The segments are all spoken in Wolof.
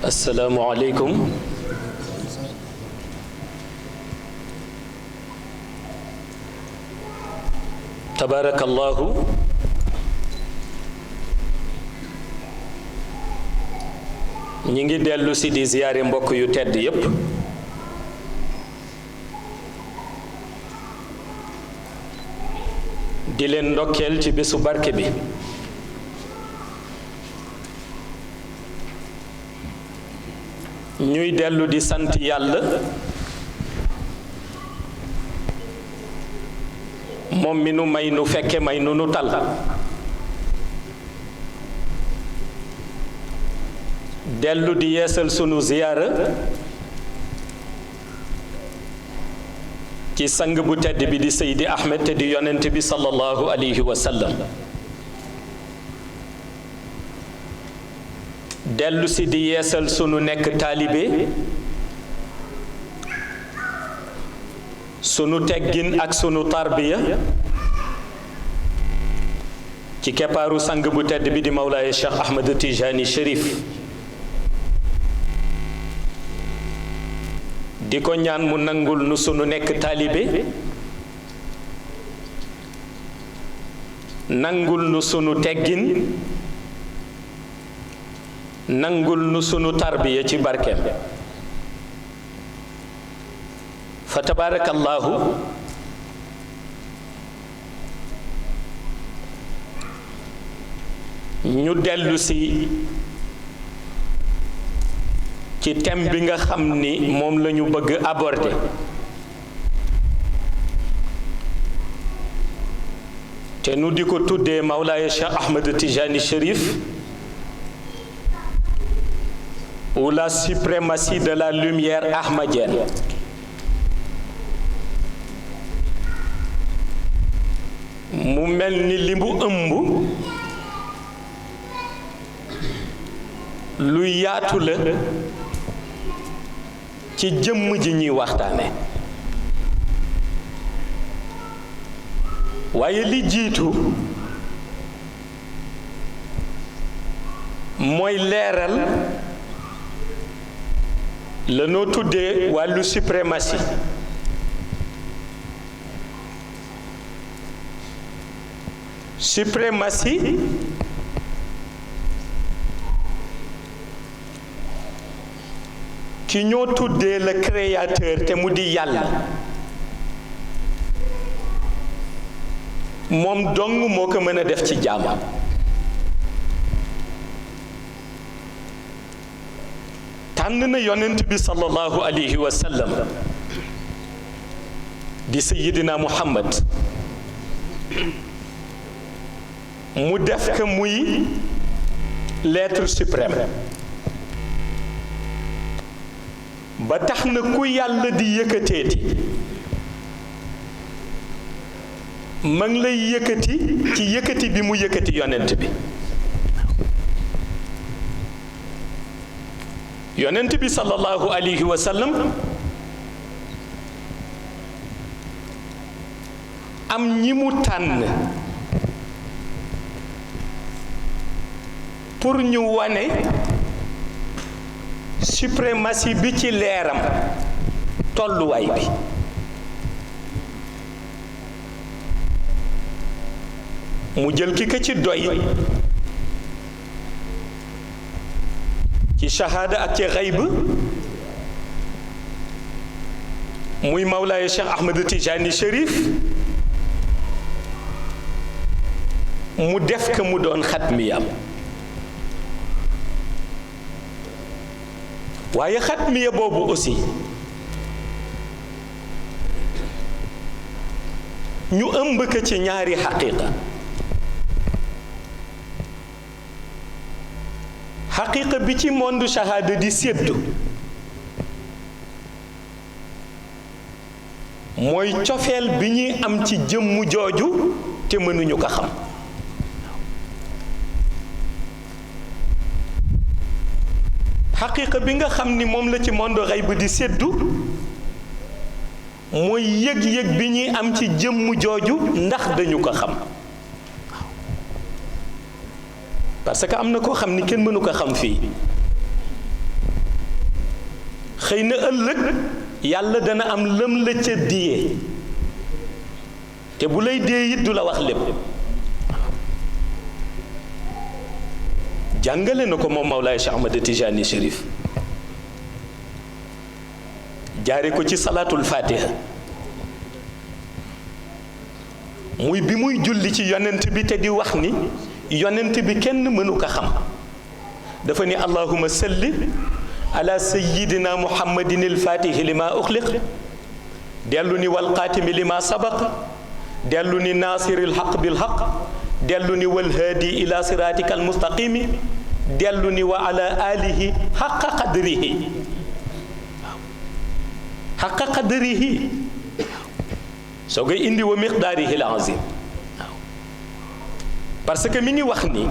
asalaamualeykum. Tabarakallahu. ñi ngi dellu si di ziyaare mbokk yu tedd yépp di leen ndokkeel ci bésu barke bi ñuy dellu di sant yàlla moom mi nu may nu fekke may nu nu tal dellu di yeesal sunu ziyaara ci sang bu tedd bi di Seydi Ahmed te di yonent bi sallallahu alayhi wa sallam dellu si di yeesal sunu nekk taalibe sunu teggin ak sunu tarbiya ci keppaaru sang bu tedd bi di Mawlaaye Cheikh Ahmed Tijani Chérif di ko ñaan mu nangul nu sunu nekk taalibe nangul nu sunu teggin nangul nu sunu tarbiya ci barkeem fa tabarakallahu ñu dellu si ci thème bi nga xam ni moom la ñu bëgg aborder te nu di ko tuddee Mawlaaye Cheikh Ahmed Tijani Chérif ou la suprématie de la lumière ahmadienne. Mu mel ni li mu ëmb lu yaatu la ci jëmm ji ñuy waxtaane waaye li jiitu mooy leeral la noo tuddee wàllu suprématie suprématie ki ñoo tuddee le créateur te mu di yàlla moom dong moo ko mën a def ci jaamam tànn na yonent bi sallallahu alayhi wa sallam di sayidina Muhammad mu def ko muy l'être suprême ba tax na ku yàlla di yëkkateeti ma ngi lay yëkkati ci yëkkati bi mu yëkkati yonent bi yonent bi sallallahu alayhi wa sallam am ñi mu tànn pour ñu wane suprématie bi ci leeram tolluwaay bi mu jël ki ko ci doy ci shahada ak ci xayb muy Mawlaaye Cheikh Ahmed Tijani Chérif mu def ko mu doon xatmiyam waaye xatmiya boobu aussi ñu ëmb ko ci ñaari xaqiiqa xaqiiqa bi ci monde shahada di séddu mooy cofeel bi ñuy am ci jëmm jooju te mënuñu ko xam xaqiiqa bi nga xam ni moom la ci monde xayb di séddu mooy yëg-yëg bi ñuy am ci jëmm jooju ndax dañu ko xam parce que am na koo xam ni kenn mënu ko xam fii xëy na ëllëg yàlla dana am lëm la ca diyee te bu lay dee it du la wax lépp. jàngale na ko moom Mawlaay Cheikh Ahmad Tijani Chérif jaare ko ci salaatul fatiha muy bi muy julli ci yonent bi te di wax ni yonent bi kenn mënu ko xam dafa ni allahumma salli ala sayyidina muhammadin alfatihi lima uxliq dellu ni walxaatimi lima sabaq dellu ni naasiril xaq bil xaq dellu ni walhaadi ila siratika almustaqimi dellu ni wa ala alihi xaqa qadrihi xaqa qadrihi soo koy indi wa miqdaarihi al-azim parce que mi ngi wax ni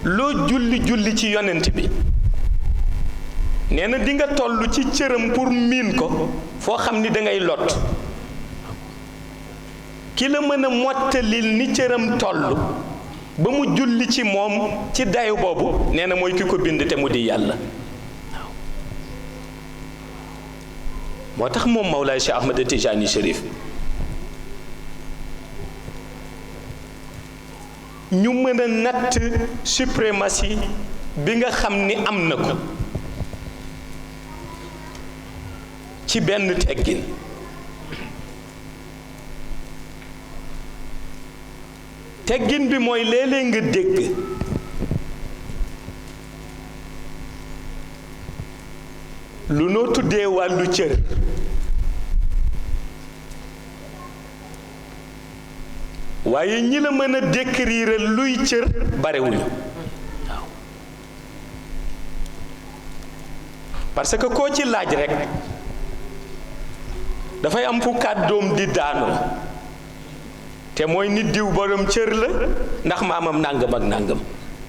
loo julli ci yonent bi nee na di nga toll ci cëram pour miin ko foo xam ni da ngay lot ki la mën a mottalil ni cëram toll ba mu julli ci moom ci dayu boobu nee na mooy ki ko bind te mu di yàlla. moo tax moom Mawlaay Cheikh Ahmad Tijani Chérif ñu mën a natt suprématie bi nga xam ni am na ko ci benn teggin teggin bi mooy léeg-léeg nga dégg lu noo tuddee wàllu cër waaye ñi la mën a décrire luy cër barewuñu waaw parce que koo ci laaj rekk dafay am fu kàddoom di daanoo te mooy nit diw borom cër la ndax maamam nàngam ak nàngam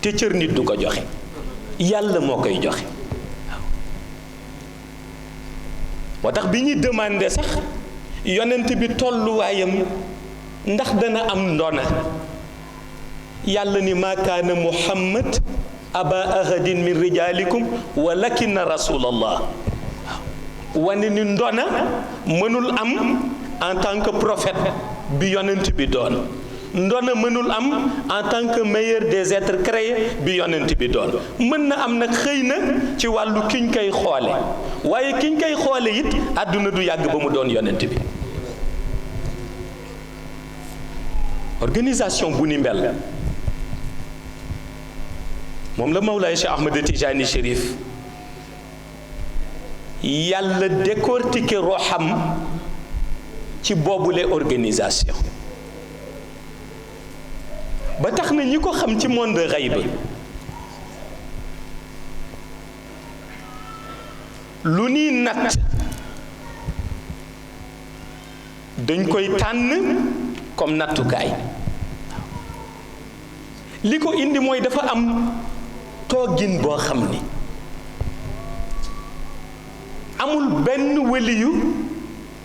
te cër nit du ko joxe yàlla moo koy joxe moo tax bi ñuy demandé sax yonent bi tolluwaayam ndax dana am ndona yàlla ni maa kaana muhammad aba ahadin min rijalikum walakinna rasulallah wane ni ndona mënul am en tant que prophète bi yonent bi doon ndona mënul am en tant que meilleur des êtres créés bi yonent bi doon mën na am nag xëy na ci wàllu kiñ koy xoole waaye kiñ koy xoole it àdduna du yàgg ba mu doon yonent bi organisation bu ni mel moom la Mawlaay Cheikh Ahmad Tijani Chérif yàlla décortiquer roxam ci boobule organisation ba tax na ñi ko xam ci monde xayba lu ñuy natt dañ koy tànn comme nattukaay li ko indi mooy dafa am toogin boo xam ni amul benn waliyu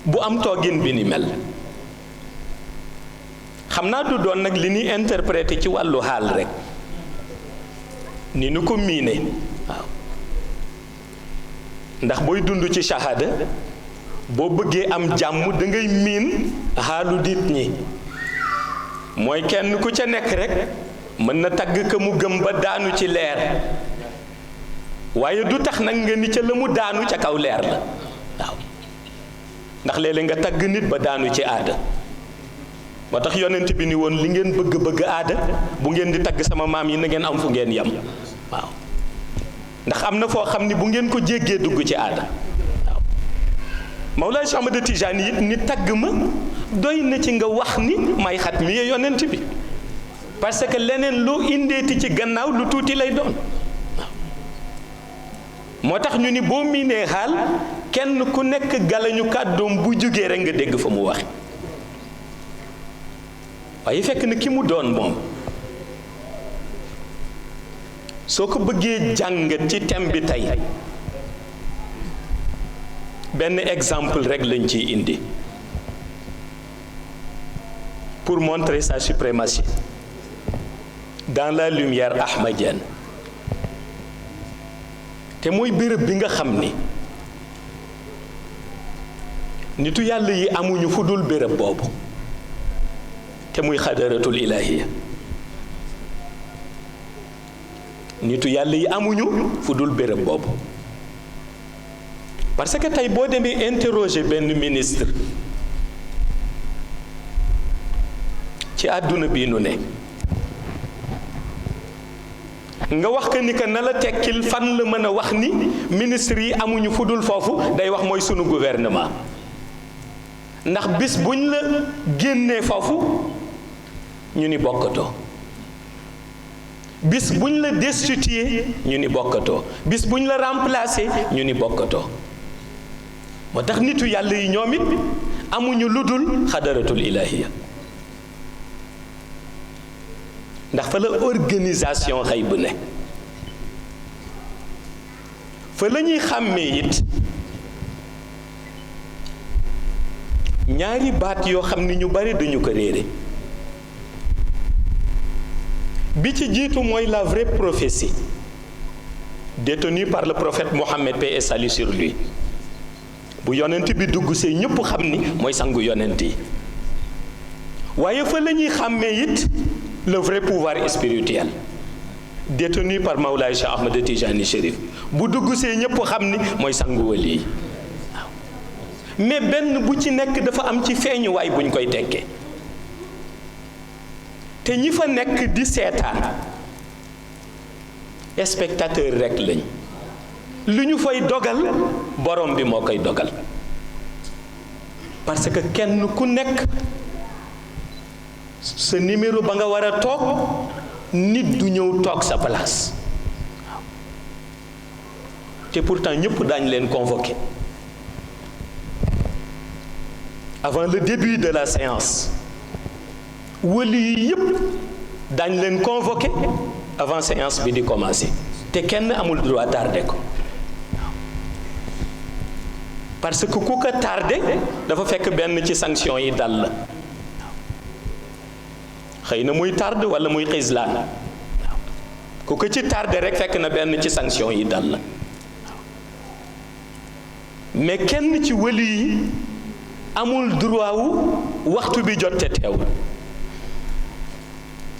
bu am toogin bi ni mel xam naa du doon nag li ñuy interprété ci wàllu xaal rekk ni nu ko miine waaw ndax booy dund ci shahada boo bëggee am jàmm da ngay miin xaalu nit ñi mooy kenn ku ca nekk rekk mën na tagg ka mu gëm ba daanu ci leer waaye du tax nag nga ni ca la mu daanu ca kaw leer la waaw ndax léeg-léeg nga tagg nit ba daanu ci aada moo tax yonent bi ni woon li ngeen bëgg aada bu ngeen di tagg sama maam yi na ngeen am fu ngeen yem waaw ndax am na foo xam ni bu ngeen ko jéggee dugg ci aada waaw Mawlaay Cheikh Ahmad Tijani it ni tagg ma doy na ci nga wax ni may xat mi yonent bi parce que leneen loo indeeti ci gannaaw lu tuuti lay doon waaw moo tax ñu ni boo miinee xaal kenn ku nekk galañu kàddoom bu jógee rekk nga dégg fa mu waxe waaye fekk na ki mu doon moom soo ko bëggee jàngat ci thème bi tey benn exemple rekk lañ ciy indi pour montrer sa suprématie dans la lumière ahmadienne te mooy béréb bi nga xam ni nitu yàlla yi amuñu fu dul béréb boobu te muy xadaratul ilahiya. nitu yàlla yi amuñu fu dul béréb boobu parce que tey boo demee interroger benn ministre ci àdduna bii nu ne nga wax que ni que na la tekkil fan la mën a wax ni ministre yi amuñu fu dul foofu, day wax mooy sunu gouvernement. ndax bis buñ la génnee foofu ñu ni bokkatoo, bis buñ la destitué ñu ni bokkatoo, bis buñ la remplacé ñu ni bokkatoo. moo tax nitu yàlla yi ñoom it amuñu lu dul xadaratul ilahiya, ndax fa la organisation xëy bu ne, fa la ñuy xàmmee it ñaari baat yoo xam ni ñu bari duñu ko réere. bi ci jiitu mooy la vraie prophétie détenue par le prophète Mohammed, paix et salut sur lui. bu yonent bi dugg see ñëpp xam ni mooy sangu yonent yi. waaye fa la ñuy xàmmee it le vrai pouvoir spirituel détenu par Mawlaay Cheikh Ahmed Tijani Chérif. bu dugg see ñëpp xam ni mooy sangu wali yi. mais benn bu ci nekk dafa am ci feeñuwaay buñ koy tekkee, te ñi fa nekk di seetaan spectateur rekk lañ. lu ñu fay dogal borom bi moo koy dogal, parce que kenn ku nekk sa numéro ba nga war a toog nit du ñëw toog sa place. te pourtant ñëpp daañu leen convoqué avant le début de la séance. wali yi yëpp daañu leen convoqué avant séance bi di commencer, te kenn amul droit tardé ko, parce que ku ko tardé dafa fekk benn ci sanction yi dal la. xëy na muy tardé walla muy xislaan, ku ko ci tardé rek fekk na benn ci sanction yi dal la. mais kenn ci wali yi amul droit wu waxtu bi jot te teew,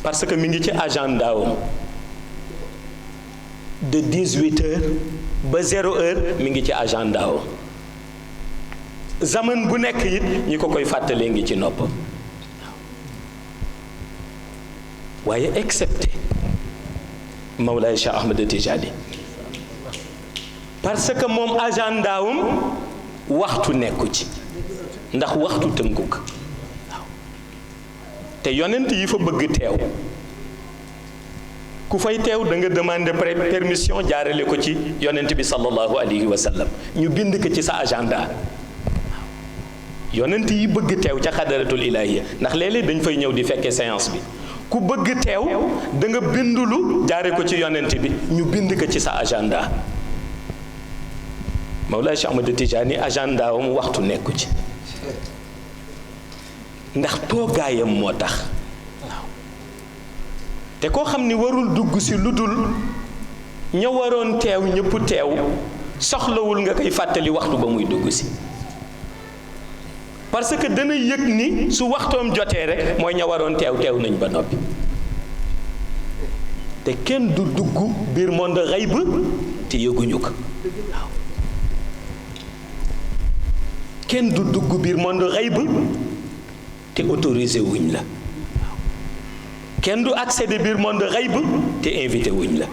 parce que mi ngi ci agenda wam de 18h ba 0h mi ngi ci agenda wam. zaman bu nekk it ñi ko koy fàttalee ngi ci nopp. waaye excepté Mawlaay Cheikh Ahmed Tijani, parce que moom agenda wam waxtu nekku ci, ndax waxtu tënku ko. te yonent yi fa bëgg teew ku fay teew da nga demander permission jaarale ko ci yonent bi sallallahu alayhi wa sallam, ñu bind ko ci sa agenda. yonent yi bëgg teew ca xadaratul ilahiya, ndax léeg-léeg dañ fay ñëw di fekkee séance bi, ku bëgg teew da nga bindulu jaare ko ci yonent bi, ñu bind ko ci sa agenda. Mawlaay Cheikh Ahmed Tijani agenda wam waxtu nekku ci, ndax toogaayam moo tax. te koo xam ni warul dugg si lu dul ña waroon teew ñëpp teew, soxlawul nga koy fàttali waxtu ba muy dugg si, parce que dana yëg ni su waxtoom jotee rek mooy ña waroon teew teew nañ ba noppi. te kenn du dugg biir monde xayb te yëguñu ko. waaw kenn du dugg biir monde xayb te autorisé wuñ la. kenn du accéder biir monde xayb te invité wuñ la.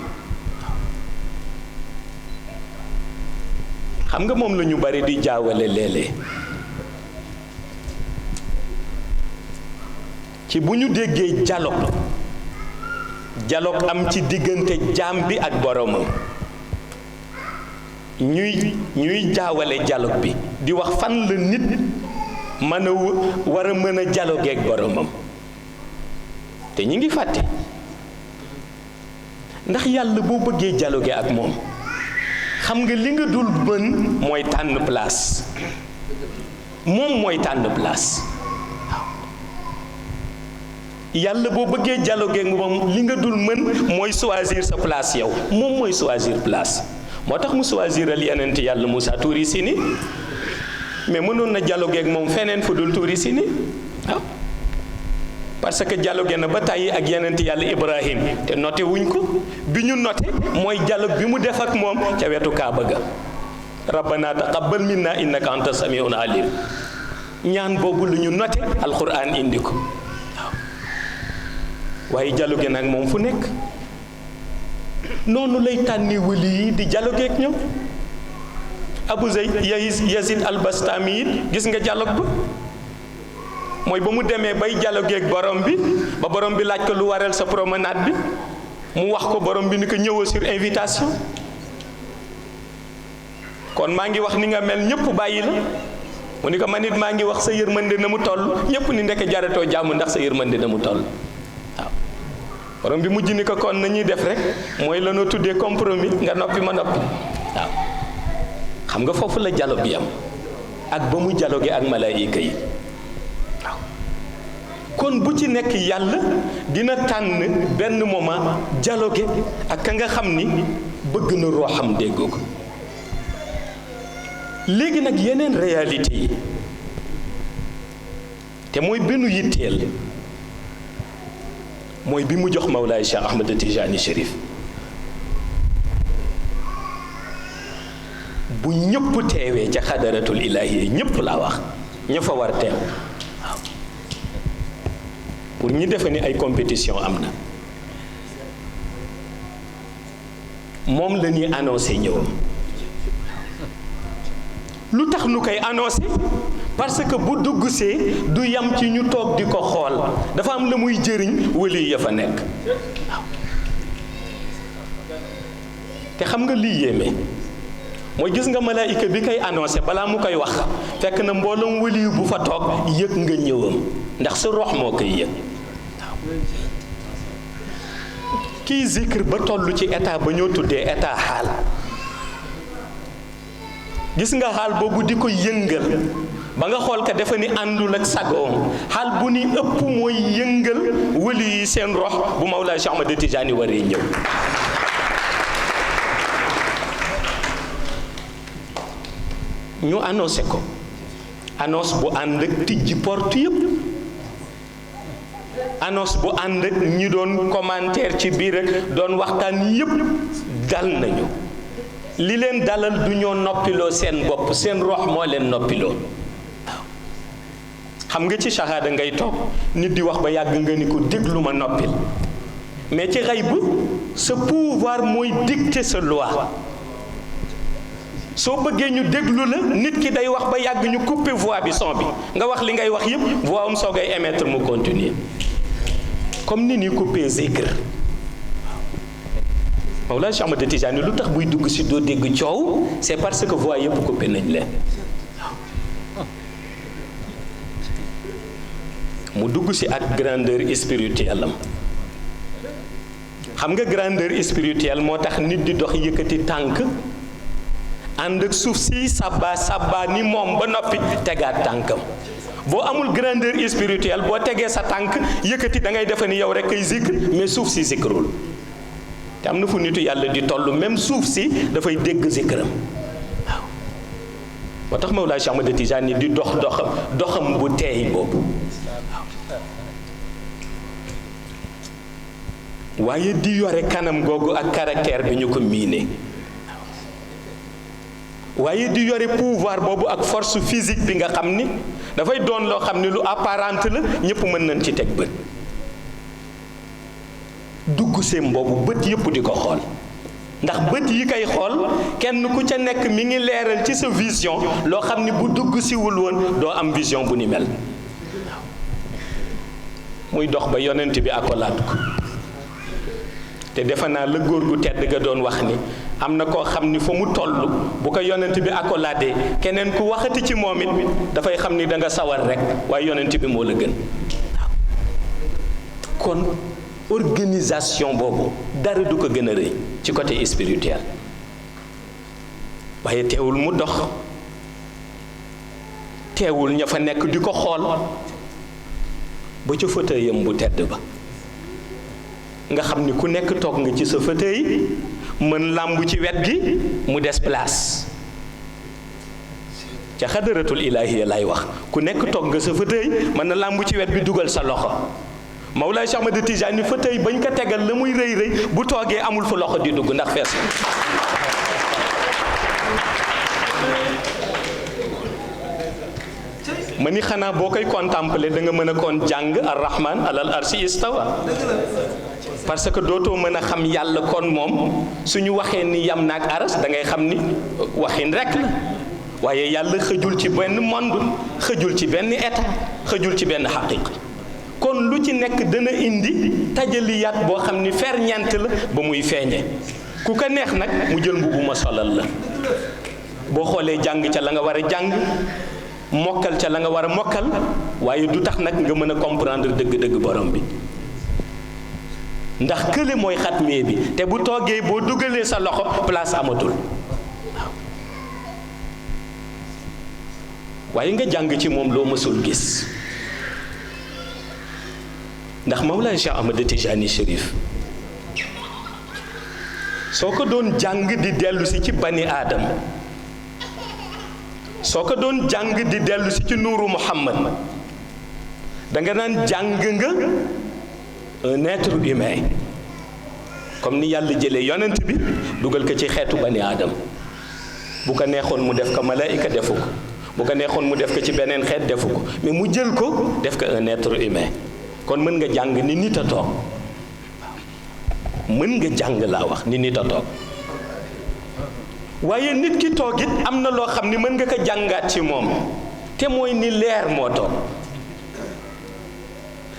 xam nga moom la ñu bari di jaawale léeg-léeg ci bu ñu déggee dialogue am ci diggante jaam bi ak boromam, ñuy jaawale dialogue bi di wax fan la nit mën a war a mën a dialogue ak boromam. te ñi ngi fàtte ndax yàlla boo bëggee dialogue ak moom, xam nga li nga dul mën mooy tànn place, moom mooy tànn place. yàlla boo bëggee dialogue ak moom li nga dul mën mooy choisir sa place yow, moom mooy choisir place. moo tax mu choisiral yonent yàlla Moussa Tuuri Sini mais mënoon na dialogue ak moom feneen fu dul Tuuri Sini waaw parce que dialogue na ba tàyyi ak yonent yàlla Ibrahim te noté wuñ ko bi ñu noté mooy dialogue bi mu def ak moom ca wetu Kaaba ga rabbana taqabbal minna innaka anta samiun alim ñaan boobu lu ñu noté alquran indi ko waaw waaye dialogue nag moom fu nekk noonu lay tànni wali yi di dialogue ak ñoom Abu Zayd Yazid al-Bastami it gis nga dialogue ba mooy ba mu demee bay dialogue ak borom bi ba borom bi laaj ko lu waral sa promenade bi mu wax ko borom bi ni ko ñëwoo sur invitation kon maa ngi wax ni nga mel ñëpp bàyyi la mu ni ko man it maa ngi wax sa yërmande na mu toll ñëpp ni ndeke jaratoo jàmm ndax sa yërmande na mu toll waaw borom bi mujj ni ko kon nañuy def rek mooy la noo tuddee compromis nga noppi ma noppi waaw xam nga foofu la dialogue bi am ak ba mu dialogue ak malaayika yi waaw kon bu ci nekk yàlla dina tànn benn moment dialogue ak ka nga xam ni bëgg na rooxam dégg ko léegi nag yeneen réalité yi te mooy benn yitteel mooy bi mu jox Mawlaay Cheikh Ahmed Tijani Chérif bu ñëpp teewee ca xadaratul ilaahi ñëpp laa wax ña fa war teew waaw pour ñi defe ni ay compétition am na moom la ñuy annoncé ñëwam lu tax nu koy annoncé parce que bu dugg see du yam ci ñu toog di ko xool dafa am la muy jëriñ wali ya fa nekk waaw te xam nga lii yéeme mooy gis nga malaayika bi koy annoncé balaa mu koy wax fekk na mbooloom wali bu fa toog yëg nga ñëwam ndax sa rox moo koy yëg waaw kii zikr ba toll ci état ba ñoo tuddee état xaal gis nga xaal boobu di ko yëngal ba nga xool ka dafa ni àndul ak sagoom xaal bu ni ëpp mooy yëngal wali yi seen rox bu Mawlaay Cheikh Ahmad Tijaani waree ñëw ñu annoncé ko annonce bu ànd ak tijji porte yëpp annonce bu ànd ak ñi doon commentaire ci biir ak doon waxtaan yëpp dal nañu li leen dalal du ñoo noppiloo seen bopp seen rox moo leen noppiloo waaw xam nga ci shahada ngay toog nit di wax ba yàgg nga ni ko déglu ma noppil mais ci xayb sa pouvoir mooy dicter sa loi soo bëggee ñu déglu la nit ki day wax ba yàgg ñu couper voix bi son bi nga wax li ngay wax yépp voix am soogay émettre mu continuer comme ni ñuy couper zikr Mawlaay Cheikh Ahmad Tijaani lu tax buy dugg si doo dégg coow c'est parce que voix yëpp coupé nañ leen mu dugg si ak grandeur spirituelle am xam nga grandeur spirituelle moo tax nit di dox yëkkati tànk ànd ak suuf si sabba ni moom ba noppi tegaat tànkam boo amul grandeur spirituelle boo tegee sa tànk yëkkati da ngay defe ni yow rek ay zikr mais suuf si zikrul te am na fu nitu yàlla di toll même suuf si dafay dégg zikram waaw moo tax Mawlaay Cheikh Ahmad Tijaani di doxam bu teey boobu waaw waaye di yore kanam googu ak caractère bi ñu ko miine waaye di yore pouvoir boobu ak force physique bi nga xam ni dafay doon loo xam ni lu apparente la ñëpp mën nañ ci teg bët dugg seem boobu bët yëpp di ko xool ndax bët yi koy xool kenn ku ca nekk mi ngi leeral ci sa vision loo xam ni bu dugg siwul woon doo am vision bu ni mel muy dox ba yonent bi akolaat ko te defe naa la góor gu tedd ga doon wax ni am na koo xam ni fa mu toll bu ko yonent bi akolaatee keneen ku waxati ci moom it dafay xam ni da nga sawar rek waaye yonent bi moo la gën kon organisation boobu dara du ko gën a rëy ci côté spirituel waaye teewul mu dox teewul ña fa nekk di ko xool ba ca fauteuilam bu tedd ba nga xam ni ku nekk toog nga ci sa fauteuil mën làmb ci wet gi mu des place ca xadaratul ilaahiya lay wax ku nekk toog nga sa fauteuil mën na làmb ci wet bi dugal sa loxo Mawlaay Cheikh Ahmad Tijaani fauteuil bañ ko tegal la muy rëy rëy bu toogee amul fu loxo di dugg ndax fees ma ni xanaa boo koy contempler da nga mën a koon jàng ar-rahman alal arsi istawa parce que dootoo mën a xam yàlla kon moom suñu waxee ni yam naak aras da ngay xam ni waxin rek la waaye yàlla xëjul ci benn monde xëjul ci benn état xëjul ci benn xaqiqa kon lu ci nekk dana indi tajaliyaat boo xam ni ferñeent la ba muy feeñe ku ko neex nag mu jël mbubu ma solal la boo xoolee jàng ca la nga war a jàng mokkal ca la nga war a mokkal waaye du tax nag nga mën a comprendre dëgg-dëgg borom bi ndax kële mooy xatmee bi te bu toogee boo dugalee sa loxo place amatul waaw waaye nga jàng ci moom loo mësul gis ndax Mawlaay Cheikh Ahmad Tijani Chérif soo ko doon jàng di dellu si ci bani aadama soo ko doon jàng di dellu si ci nuuru Muhammad da nga naan jàng nga un être humain comme ni yàlla jëlee yonent bi dugal ko ci xeetu bani aadam bu ko neexoon mu def ko malaayika defu ko bu ko neexoon mu def ko ci beneen xeet defu ko mais mu jël ko def ko un être humain kon mën nga jàng ni nit a toog mën nga jàng laa wax ni nit a toog waaye nit ki toog it am na loo xam ni mën nga ko jàngaat ci moom te mooy ni leer moo toog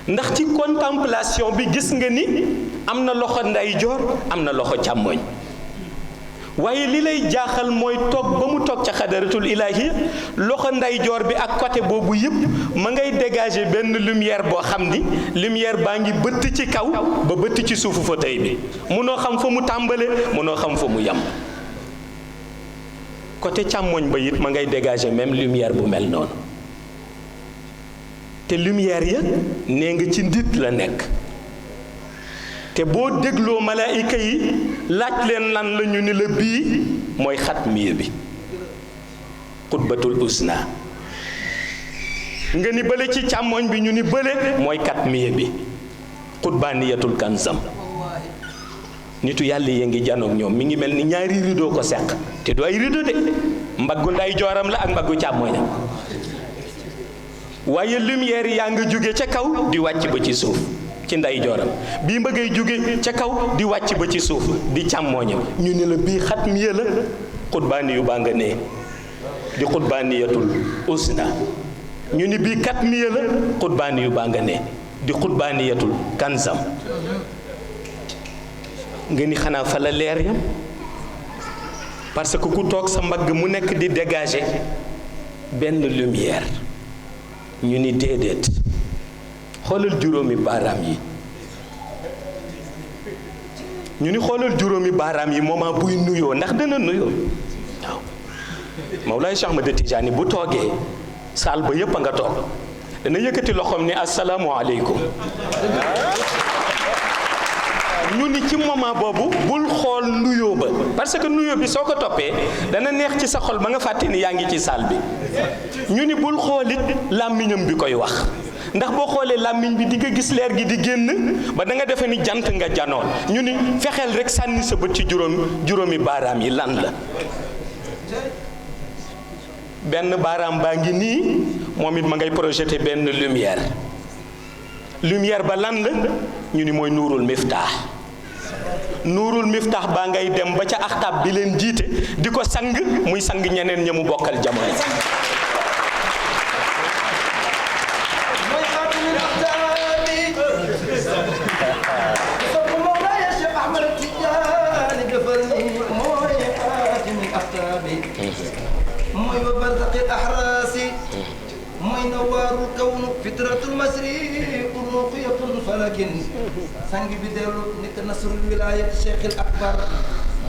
ndax ci contemplation bi gis nga ni am na loxo ndeyjoor am na loxo càmmoñ waaye li lay jaaxal mooy toog ba mu toog ca xadaratul ilaahi loxo ndeyjoor bi ak côté boobu yëpp ma ngay dégager benn lumière boo xam ni lumière baa ngi bëtt ci kaw ba bëtt ci suufu fauteuil bi munoo xam fa mu tàmbale munoo xam fa mu yem côté càmmoñ ba it ma ngay dégager même lumière bu mel noonu te lumière ya nee nga ci ndit la nekk te boo dégloo malaayika yi laaj leen lan la ñu ni la bii mooy xatmiya bi xutbatul usna nga ni bële ci càmmoñ bi ñu ni bële mooy katmiya bi xutbaaniyatul kansam nitu yàlla yee ngi janoog ñoom mi ngi mel ni ñaari rideau ko seq te du ay rideau de mbaggu nday jooram la ak mbaggu càmmoñam waaye lumière yaa nga jóge ca kaw di wàcc ba ci suuf ci nday jooram bii mbëggay jóge ca kaw di wàcc ba ci suuf di càmmoñam ñu ne la bii xatmiya la xutbaani yu baa nga nee di xutbaaniyatul usna ñu ni bii katmiya la xutbaani yu baa nga nee di xutbaaniyatul kansam nga ni xanaa fa la leer yam parce que ku toog sa mbagg mu nekk di dégager benn lumière ñu ni déedéet xoolal juróomi baaraam yi ñu ni xoolal juróomi baaraam yi moment buy nuyoo ndax dana nuyoo waaw Mawlaay Cheikh Ahmad Tijaani bu toogee saal ba yépp a nga toog dana yëkkati loxoom ni assalaamu aleykum ñu ni ci moment boobu bul xool nuyoo ba parce que nuyoo bi soo ko toppee dana neex ci sa xol ba nga fàtte ni yaa ngi ci saal bi ñu ni bul xoolit làmmiñam bi koy wax ndax boo xoolee làmmiñ bi di nga gis leer gi di génn ba da nga defe ni jant nga janoon ñu ni fexeel rek sànni sa bët ci juróomi baaraam yi lan la benn baaraam baa ngi nii moom it ma ngay projeté benn lumière ba lan la ñu ni mooy nuurul miftaax nuurul miftaax baa ngay dem ba ca axtaab bi leen jiite di ko sang muy sang ñeneen ña mu bokkal jamono mooy wa barzaqi ahraasi mooy nawaaru kawnu fitratul masri ruqiyatun falakin sang bi dellu nekk nasrul wilayat cheikh al akbar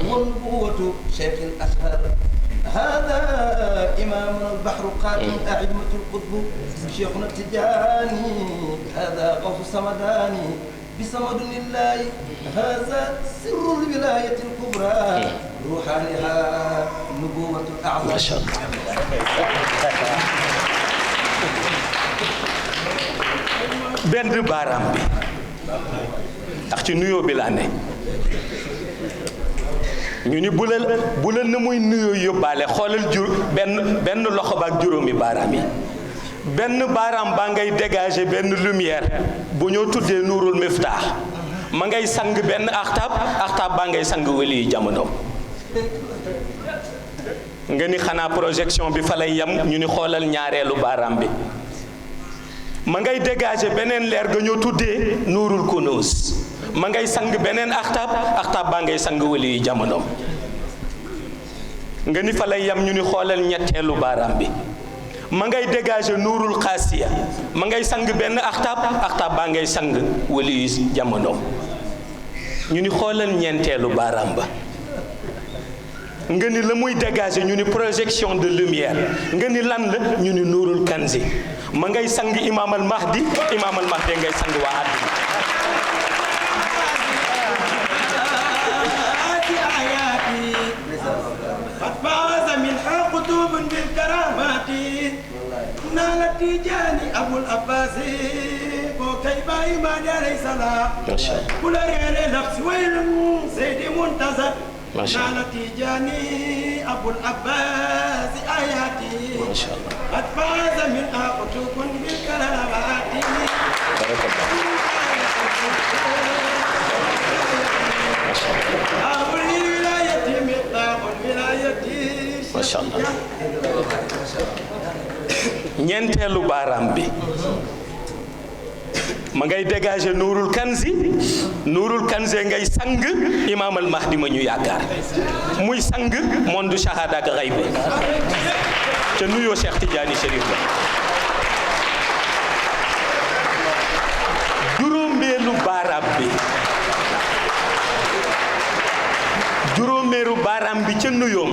wa nubuwatu cheikh al ashhar hada imamuna al bahru qadim a'immatul qutb cheikhuna tijani hada qawsu samadani بصمد الله هذا سر الولاية الكبرى روحانها نبوة الأعظم ما شاء الله benn baaraam bi ndax ci nuyoo bi laa ne ñu ni bu la na muy nuyoo yóbbaale xoolal benn loxo ba ak juróomi baaraam yi benn baaraam baa ngay dégager benn lumière bu ñoo tuddee nuurul miftaax ma ngay sang benn axtaab baa ngay sang wali yi jamono nga ni xanaa projection bi fa lay yem ñu ni xoolal ñaareelu baaraam bi ma ngay dégager beneen leer ga ñoo tuddee nuurul kunuus ma ngay sang beneen axtaab baa ngay sang wali yi jamono nga ni fa lay yem ñu ni xoolal ñetteelu baaraam bi ma ngay dégager nuurul xaasiya ma ngay sang benn axtaab baa ngay sang wali yi jamono ñu ni xoolal ñeenteelu baaraam ba nga ni la muy dégager ñu ni projection de lumière nga ni lan la ñu ni nuurul kanzi ma ngay sang imaam al mahdi ngay sang waa àddina Tijaani Abul Abbasi boo kay bàyyi maa di alayhi salaam ku la reere nafsi waylun Seydi Muntazar naana Tijaani Abul Abbasi ayaati qad faaza min aqutukun bil karamaati abul wilayati miqdaaqul wilayati masha Allah ñeenteelu baaraam bi ma ngay dégager nuurul kanzi ngay sang imaam al mahdi ma ñu yaakaar muy sang monde shahada ak xayb ca nuyoo Cheikh Tidiane Chérif la juróomeelu baaraam bi ca nuyoom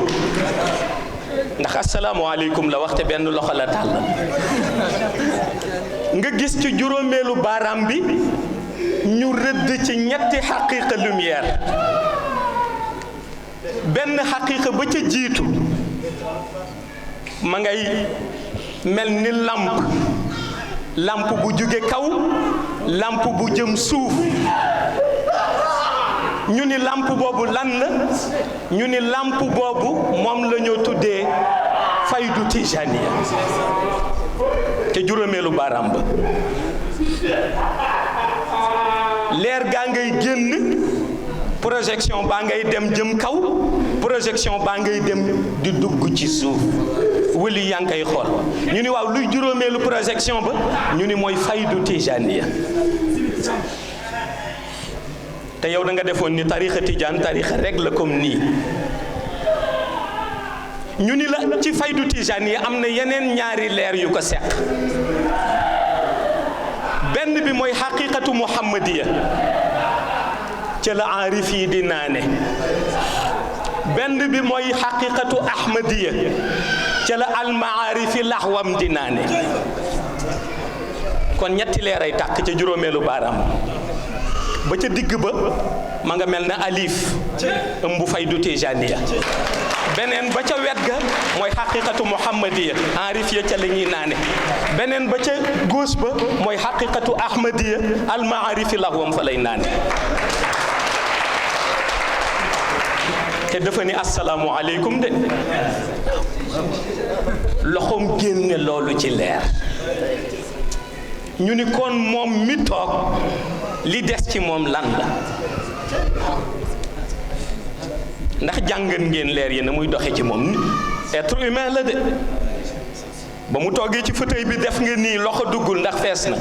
ndax asalaamaaleykum la waxte benn loxo la tàll nga gis ci juróomeelu baaraam bi ñu rëdd ci ñetti xaqiiqa lumière benn xaqiiqa ba ca jiitu ma ngay mel ni lamp bu jóge kaw lamp bu jëm suuf ñu ni lamp boobu lan la ñu ni lamp boobu moom la ñoo tuddee faydu tijaniya te juróomeelu baaraam ba leer gaa ngay génn projection baa ngay dem jëm kaw projection baa ngay dem di dugg ci suuf wëli yaa ngi koy xool ñu ni waaw luy juróomeelu projection ba ñu ni mooy faydu tijaniya te yow da nga defoon ni tarixa tijaan tarixa rek la comme nii ñu ni la ci faydu tijaan yi am na yeneen ñaari leer yu ko seq benn bi mooy xaqiqatu muhammadiya ca la aarif yi di naane benn bi mooy xaqiqatu ahmadiya ca la almaarifi laxwam di naane kon ñetti leer ay tàkk ca juróomeelu baaraam ba ca digg ba ma nga mel na alif ëmb faydu tijaniya beneen ba ca wet ga mooy xaqiqatu muhammadiya arif ya ca la ñuy naane beneen ba ca góos ba mooy xaqiqatu ahmadiya almaarifi laxwam fa lay naane te dafa ni asalaamu aleykum de loxoom génne loolu ci leer ñu ni kon moom mi toog li des ci moom lan la ndax jàngan ngeen leer yi na muy doxe ci moom être humain la de ba mu toogee ci fauteuil bi def nga nii loxo duggul ndax fees na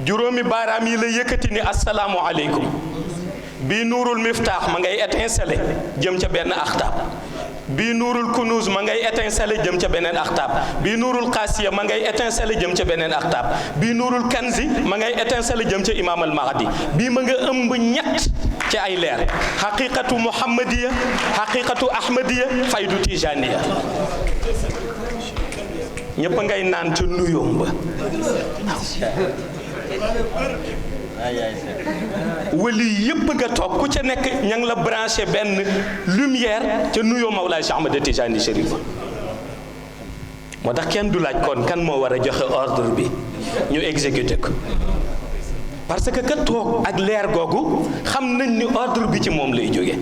juróomi baaraam yi la yëkkati ni asalaamu aleykum bii nuurul miftaax ma ngay étincelé jëm ca benn axtaab bii nuurul kunuuz ma ngay étincelé jëm ca beneen axtaab bii nuurul xaasiya ma ngay étincelé jëm ca beneen axtaab bii nuurul kanzi ma ngay étincelé jëm ca imaam al mahdi bii ma nga ëmb ñett ci ay leer xaqiqatu muhammadiya xaqiqatu ahmadiya faydu tijaniya ñëpp ngay naan ca nuyoom ba wali yëpp nga toog ku ca nekk ña ngi la branché benn lumière ca nuyoo Mawlaay Cheikh Ahmad Tijani Chérif moo tax kenn du laaj kon kan moo war a joxe ordre bi ñu exécuté ko parce que ka toog ak leer googu xam nañ ni ordre bi ci moom lay jóge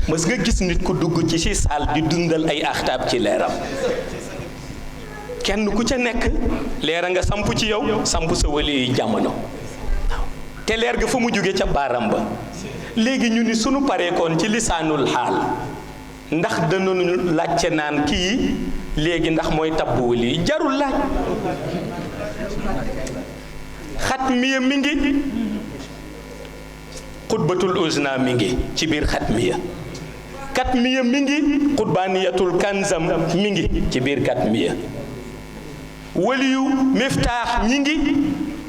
mës nga gis nit ku dugg ci si saal di dundal ay axtaab ci leeram kenn ku ca nekk leera nga samp ci yow samp sa wali yi jamono te leer ga fa mu jóge ca baaram ba léegi ñu ni sunu pareekoon ci lisaanul xaal ndax danañu laajte naan kii léegi ndax mooy tabb wali yi jarul laaj xatmiya mi ngi xutbatul uzna mi ngi ci biir xatmiya katmiya mi ngi xutbaaniyatul kanzam mi ngi ci biir katmiya waliyu miftaax ñi ngi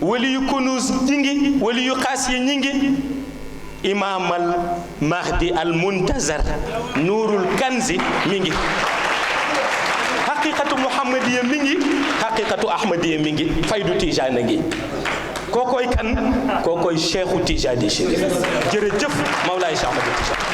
waliyu kunuz ñi ngi waliyu xaas yi ñi ngi imaamal mahdi al muntazar nuurul kanzi mi ngi xaqiqatu muhammadiya mi ngi xaqiqatu ahmadiya mi ngi faydu tijaana ngi kookoy kan kookoy cheikhu Tijani Chérif jërëjëf Mawlaay Cheikh Ahmad Tijani